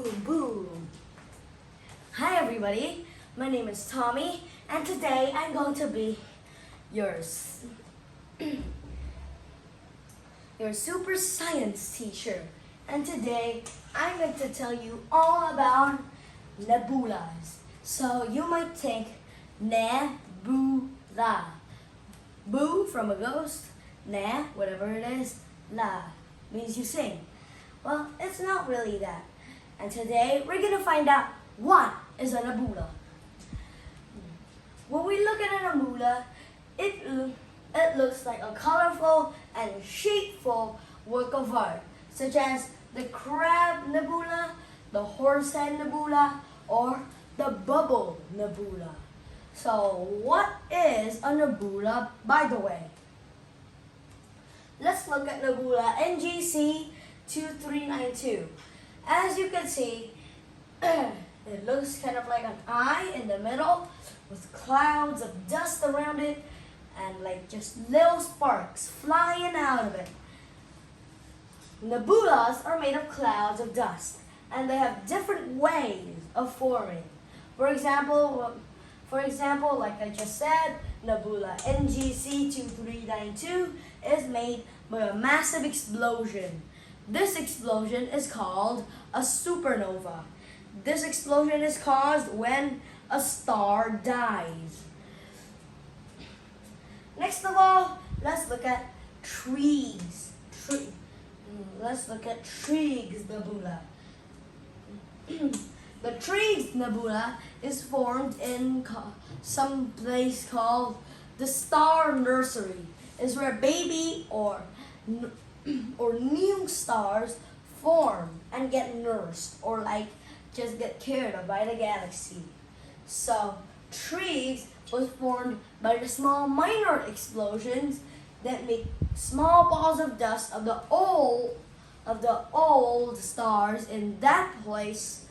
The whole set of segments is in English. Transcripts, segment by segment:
Boom, boom. Hi everybody, my name is Tommy and today I'm going to be yours. Your super science teacher. And today I'm going to tell you all about nebulas. So you might think nebula. Boo from a ghost, ne, whatever it is, la means you sing. Well, it's not really that. And today we're going to find out what is a nebula. When we look at a nebula, it looks like a colorful and shapeful work of art, such as the crab nebula, the horsehead nebula, or the bubble nebula. So what is a nebula, by the way? Let's look at nebula NGC 2392. As you can see, it looks kind of like an eye in the middle with clouds of dust around it and like just little sparks flying out of it. Nebulas are made of clouds of dust and they have different ways of forming. For example, like I just said, nebula NGC 2392 is made by a massive explosion. This explosion is called a supernova. This explosion is caused when a star dies. Next of all, let's look at trees. Let's look at Triggs nebula. The Triggs nebula is formed in some place called the star nursery. It's where baby or new stars form and get nursed or like just get cared of by the galaxy. So Triggs was formed by the small minor explosions that make small balls of dust of the old stars in that place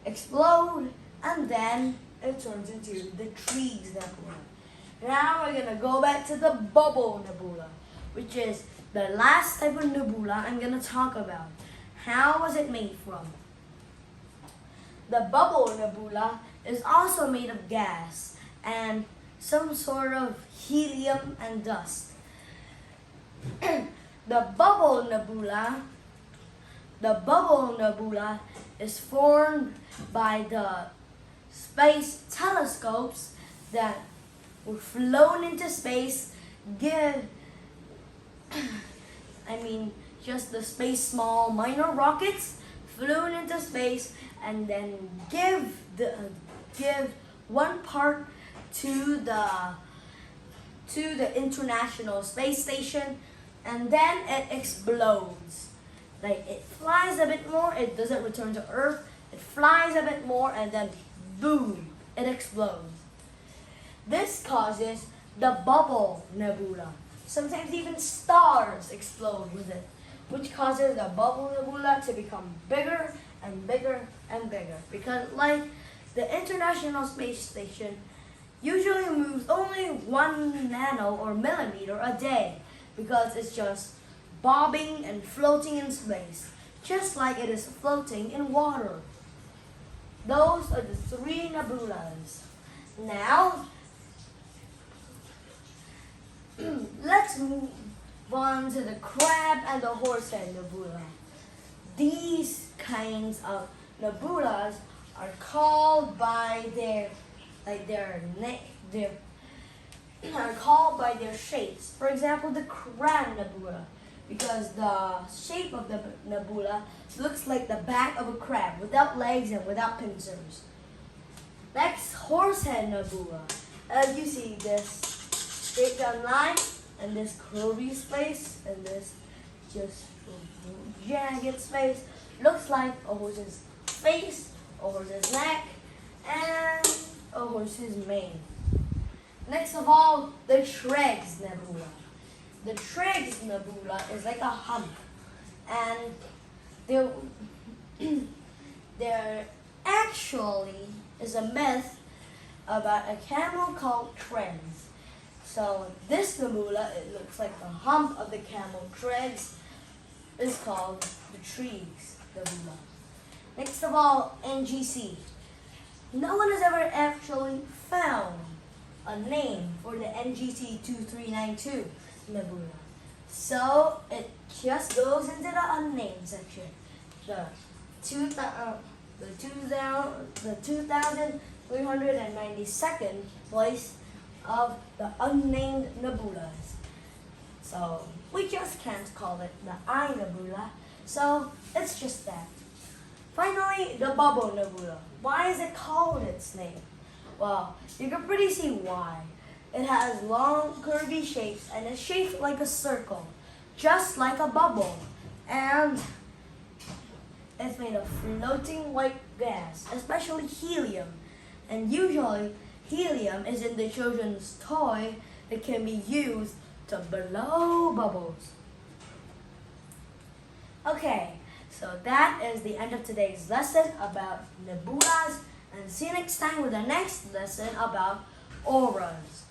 explode, and then it turns into the Triggs nebula. Now we're gonna go back to the bubble nebula, which is the last type of nebula I'm gonna talk about. How was it made from? The bubble nebula is also made of gas and some sort of helium and dust. The bubble nebula is formed by the space telescopes that were flown into space, just the space small minor rockets flown into space and then give one part to the International Space Station, and then it explodes. Like it flies a bit more, it doesn't return to Earth, it flies a bit more and then boom, it explodes. This causes the bubble nebula. Sometimes even stars explode with it, which causes the bubble nebula to become bigger and bigger and bigger. Because like the International Space Station usually moves only 1 nano or millimeter a day because it's just bobbing and floating in space, just like it is floating in water. Those are the 3 nebulas. Now, let's move on to the crab and the horsehead nebula. These kinds of nebulas are called by their shapes. For example, the crab nebula, because the shape of the nebula looks like the back of a crab without legs and without pincers. Next, horsehead nebula. As you see, this straight down line and this curvy space and this just jagged space looks like a horse's face, a horse's neck, and a horse's mane. Next of all, the Triggs nebula. The Triggs nebula is like a hump, and there actually is a myth about a camel called Triggs. So this nebula, it looks like the hump of the camel. Triggs is called the Triggs nebula. Next of all, NGC. No one has ever actually found a name for the NGC 2392 nebula. So it just goes into the unnamed section. The 2392nd place of the unnamed nebulas. So we just can't call it the I nebula. So it's just that. Finally, the bubble nebula. Why is it called its name? Well, you can pretty see why. It has long, curvy shapes and is shaped like a circle, just like a bubble. And it's made of floating white gas, especially helium. And usually, helium is in the children's toy that can be used to blow bubbles. Okay, so that is the end of today's lesson about nebulas. And see you next time with the next lesson about auras.